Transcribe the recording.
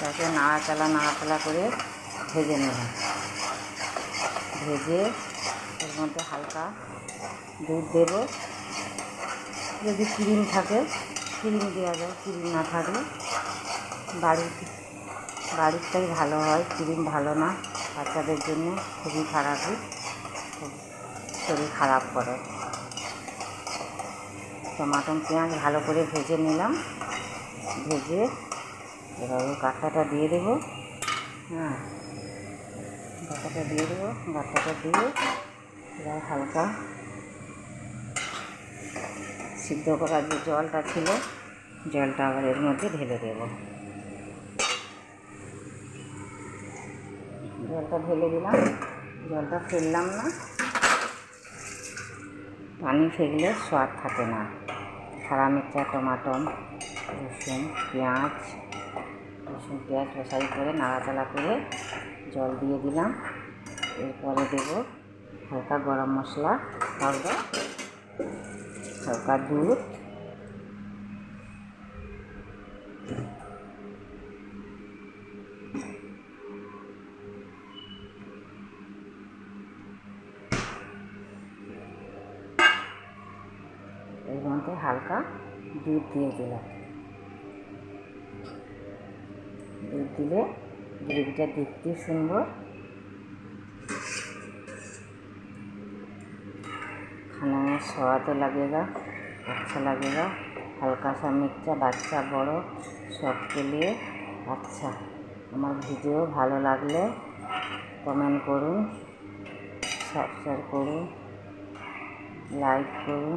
তাকে নাড়াচাড়া করে ভেজে নেব। ভেজে এর মধ্যে হালকা দুধ দেব। যদি ক্রিম থাকে ক্রিম দেওয়া যায়, ক্রিম না থাকলে বাড়িরটাই ভালো হয়। ক্রিম ভালো না, বাচ্চাদের জন্য খুবই খারাপই, শরীর খারাপ করে। টমাটো পেঁয়াজ ভালো করে ভেজে নিলাম। ভেজে এবার ওই গাঁঠাটা দিয়ে দেবো। গাঁঠাটা দিয়ে দেবো। গাঁঠাটা দিয়ে এবার হালকা সিদ্ধ করার যে জলটা ছিল, জলটা আবার এর মধ্যে ঢেলে দেবো। জলটা ঢেলে দিলাম। জলটা ফেললাম না, পানি ফেললে স্বাদ থাকে না। খাড়া মিরচা, টমাটো, রসুন পেঁয়াজ কষাই করে নাড়াচাড়া করে জল দিয়ে দিলাম। এরপরে দেবো হালকা গরম মশলা পাউডার, হালকা দুধ, এর মধ্যে হালকা দুধ দিয়ে দিলাম। দুধ দিলে গ্রেভিটা দেখতে সুন্দর, खाने में स्वाद लगेगा, अच्छा लगेगा। हल्का सा मिर्चा बच्चा बड़ो सबके लिए अच्छा। আমার ভিডিও ভালো লাগলে কমেন্ট করুন, সাবস্ক্রাইব করুন, লাইক করুন।